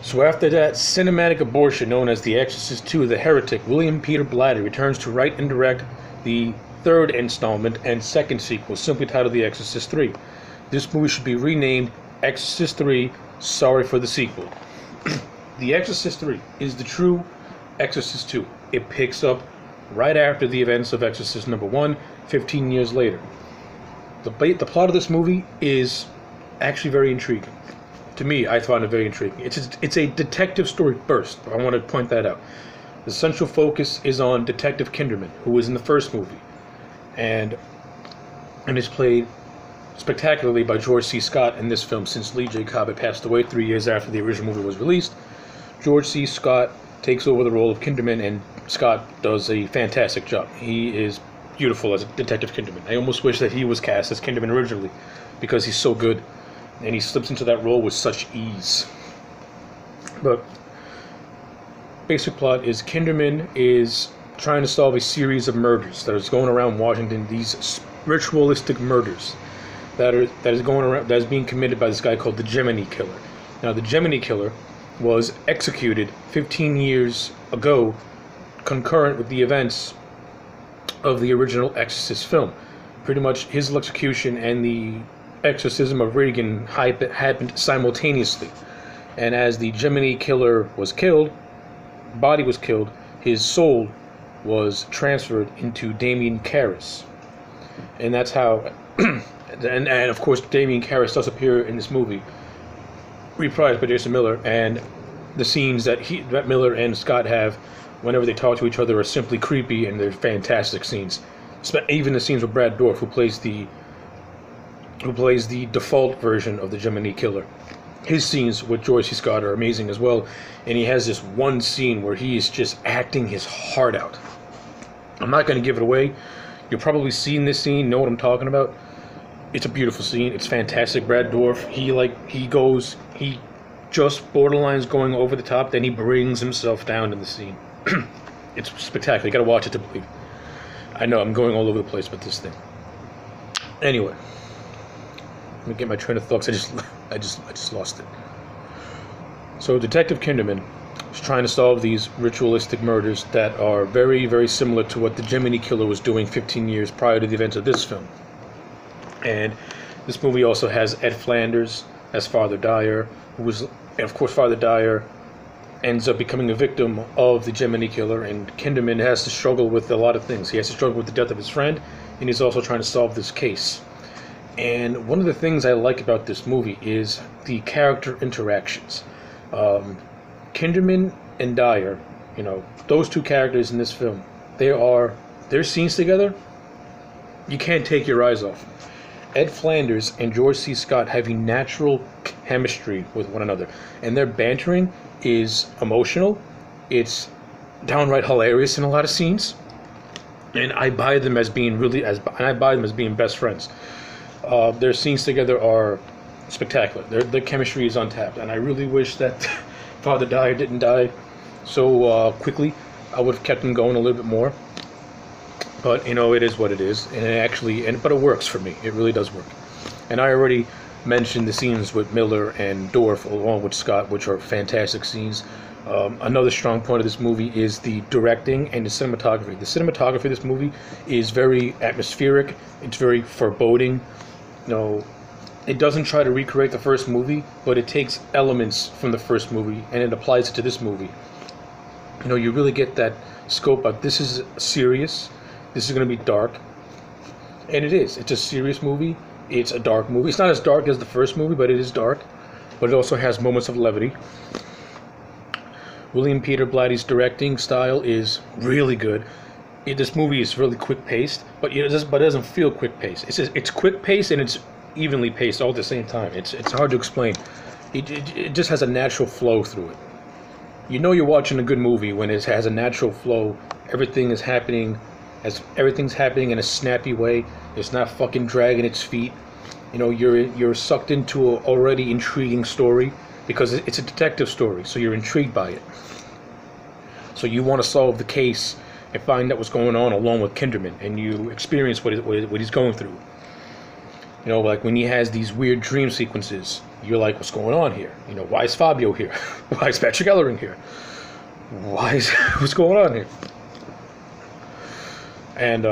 So after that cinematic abortion known as The Exorcist II, the heretic William Peter Blatty returns to write and direct the third installment and second sequel, simply titled The Exorcist III. This movie should be renamed Exorcist III, Sorry for the Sequel. The Exorcist III is the true Exorcist II. It picks up right after the events of Exorcist number 1, 15 years later. The plot of this movie is actually very intriguing. To me, I find it very intriguing. It's a detective story first. I want to point that out. The central focus is on Detective Kinderman, who was in the first movie, and is played spectacularly by George C. Scott in this film, since Lee J. Cobb had passed away 3 years after the original movie was released. George C. Scott takes over the role of Kinderman, and Scott does a fantastic job. He is beautiful as Detective Kinderman. I almost wish that he was cast as Kinderman originally, because he's so good, and he slips into that role with such ease. But basic plot is Kinderman is trying to solve a series of murders that is going around Washington. These ritualistic murders that is being committed by this guy called the Gemini Killer. Now, the Gemini Killer was executed 15 years ago, concurrent with the events of the original Exorcist film. Pretty much his execution and the exorcism of Regan happened simultaneously. And as the Gemini Killer was killed, body was killed, his soul was transferred into Damien Karras. And that's how and of course Damien Karras does appear in this movie, reprised by Jason Miller, and the scenes that Miller and Scott have whenever they talk to each other are simply creepy, and they're fantastic scenes. Even the scenes with Brad Dourif, who plays the default version of the Gemini Killer. His scenes with George C. Scott are amazing as well, and he has this one scene where he is just acting his heart out. I'm not going to give it away. You've probably seen this scene, know what I'm talking about. It's a beautiful scene. It's fantastic. Brad Dourif, he just borderlines going over the top, then he brings himself down in the scene. It's spectacular. You got to watch it to believe. I know I'm going all over the place with this thing. Anyway, let me get my train of thoughts. I just lost it. So Detective Kinderman is trying to solve these ritualistic murders that are very, very similar to what the Gemini Killer was doing 15 years prior to the events of this film. And this movie also has Ed Flanders as Father Dyer, and of course Father Dyer ends up becoming a victim of the Gemini Killer, and Kinderman has to struggle with a lot of things. He has to struggle with the death of his friend, and he's also trying to solve this case. And one of the things I like about this movie is the character interactions. Kinderman and Dyer, those two characters in this film, their scenes together, you can't take your eyes off. Ed Flanders and George C. Scott have a natural chemistry with one another, and their bantering is emotional. It's downright hilarious in a lot of scenes, and I buy them as being best friends. Their scenes together are spectacular. Their chemistry is untapped, and I really wish that Father Dyer didn't die so quickly. I would have kept him going a little bit more. But it is what it is, but it works for me. It really does work. And I already mentioned the scenes with Miller and Dourif along with Scott, which are fantastic scenes. Another strong point of this movie is the directing and the cinematography. The cinematography of this movie is very atmospheric. It's very foreboding. It doesn't try to recreate the first movie, but it takes elements from the first movie and it applies it to this movie. You really get that scope of this is serious. This is going to be dark, and it is. It's a serious movie. It's a dark movie. It's not as dark as the first movie, but it is dark. But it also has moments of levity. William Peter Blatty's directing style is really good. This movie is really quick-paced, but it doesn't feel quick-paced. It's quick-paced and it's evenly paced all at the same time. It's hard to explain. It just has a natural flow through it. You're watching a good movie when it has a natural flow. Everything's happening in a snappy way. It's not fucking dragging its feet. You're sucked into an already intriguing story because it's a detective story, so you're intrigued by it. So you want to solve the case and find out what's going on along with Kinderman, and you experience what he's going through. Like when he has these weird dream sequences, you're like, what's going on here? You know, why is Fabio here? Why is Patrick Ellering here? What's going on here? And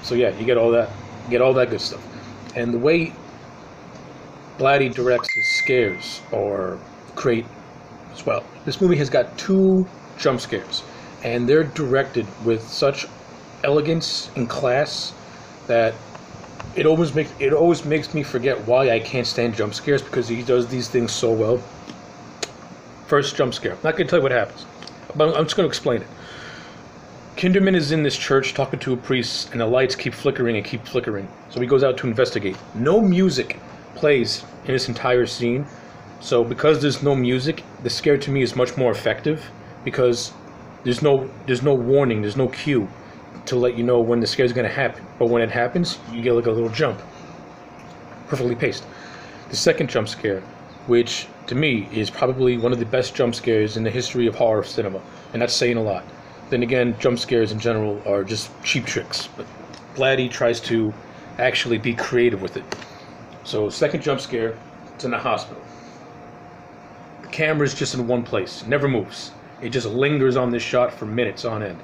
so yeah, you get all that good stuff. And the way Blatty directs his scares or create as well. This movie has got 2 jump scares, and they're directed with such elegance and class that it always makes me forget why I can't stand jump scares, because he does these things so well. First jump scare. I'm not going to tell you what happens, but I'm just going to explain it. Kinderman is in this church talking to a priest, and the lights keep flickering and keep flickering. So he goes out to investigate. No music plays in this entire scene. So because there's no music, the scare to me is much more effective, because there's no warning, there's no cue to let you know when the scare is going to happen. But when it happens, you get like a little jump. Perfectly paced. The second jump scare, which to me is probably one of the best jump scares in the history of horror cinema, and that's saying a lot. Then again, jump scares in general are just cheap tricks, but Blatty tries to actually be creative with it. So second jump scare, it's in the hospital. The camera's just in one place, it never moves. It just lingers on this shot for minutes on end.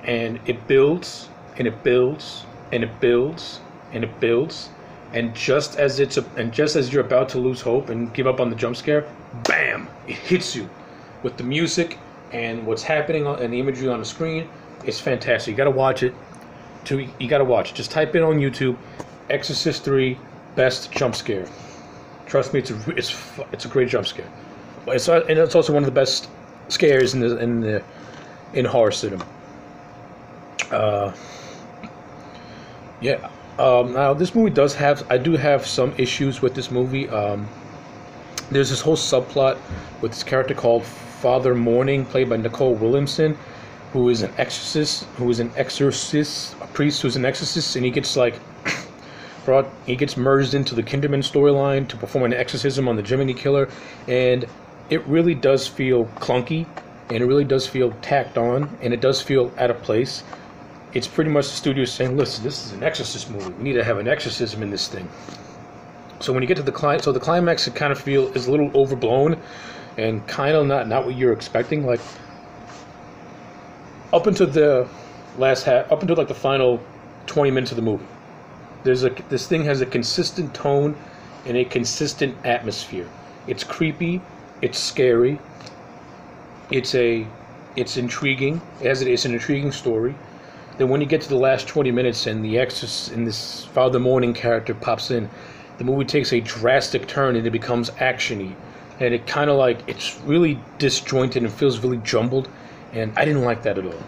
And it builds, and it builds, and it builds, and it builds, and just as you're about to lose hope and give up on the jump scare, bam! It hits you with the music and what's happening and the imagery on the screen. It's fantastic. You gotta watch it. You gotta watch it. Just type in on YouTube, Exorcist III best jump scare. Trust me, it's a great jump scare. And it's also one of the best scares in horror cinema. Yeah. Now this movie I do have some issues with this movie. There's this whole subplot with this character called Father Morning, played by Nicole Williamson, who is an exorcist, a priest who's an exorcist, and he gets merged into the Kinderman storyline to perform an exorcism on the Jiminy Killer, and it really does feel clunky, and it really does feel tacked on, and it does feel out of place. It's pretty much the studio saying, listen, this is an exorcist movie. We need to have an exorcism in this thing. So when you get to the climax, it kind of is a little overblown, and kind of not what you're expecting. Like up until the last half, up until like the final 20 minutes of the movie, this thing has a consistent tone and a consistent atmosphere. It's creepy, it's scary, it's intriguing. It's an intriguing story. Then when you get to the last 20 minutes and the exorcist and this Father Morning character pops in, the movie takes a drastic turn and it becomes action-y. And it kind of it's really disjointed and feels really jumbled. And I didn't like that at all.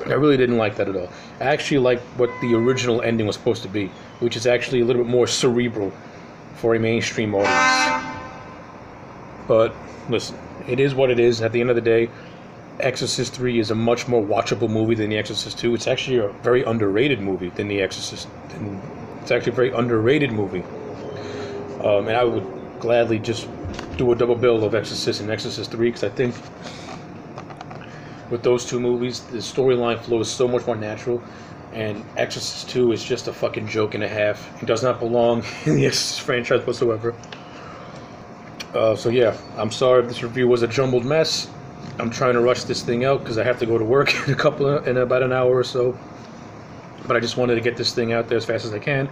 I really didn't like that at all. I actually liked what the original ending was supposed to be, which is actually a little bit more cerebral for a mainstream audience. But listen, it is what it is. At the end of the day, Exorcist III is a much more watchable movie than The Exorcist II. It's actually a very underrated movie than The Exorcist. It's actually a very underrated movie. And I would gladly just do a double bill of Exorcist and Exorcist III, because I think with those 2 movies, the storyline flow is so much more natural, and Exorcist II is just a fucking joke and a half. It does not belong in the Exorcist franchise whatsoever. So yeah, I'm sorry if this review was a jumbled mess. I'm trying to rush this thing out because I have to go to work in about an hour or so. But I just wanted to get this thing out there as fast as I can.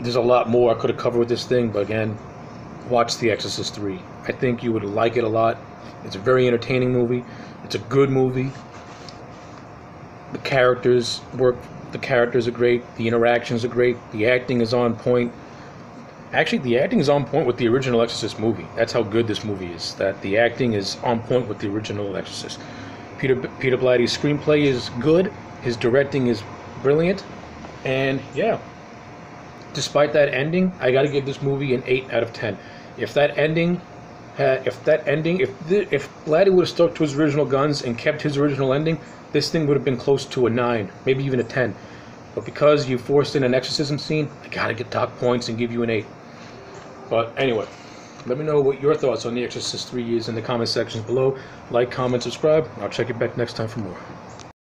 There's a lot more I could have covered with this thing, but again, watch The Exorcist III. I think you would like it a lot. It's a very entertaining movie. It's a good movie. The characters work. The characters are great. The interactions are great. The acting is on point. Actually, the acting is on point with the original Exorcist movie. That's how good this movie is. That the acting is on point with the original Exorcist. Peter Blatty's screenplay is good. His directing is brilliant. And yeah, despite that ending, I got to give this movie an 8 out of 10. If Blatty would have stuck to his original guns and kept his original ending, this thing would have been close to a 9, maybe even a 10. But because you forced in an exorcism scene, I gotta get dock points and give you an 8. But anyway, let me know what your thoughts on The Exorcist III is in the comment sections below. Like, comment, subscribe. I'll check you back next time for more.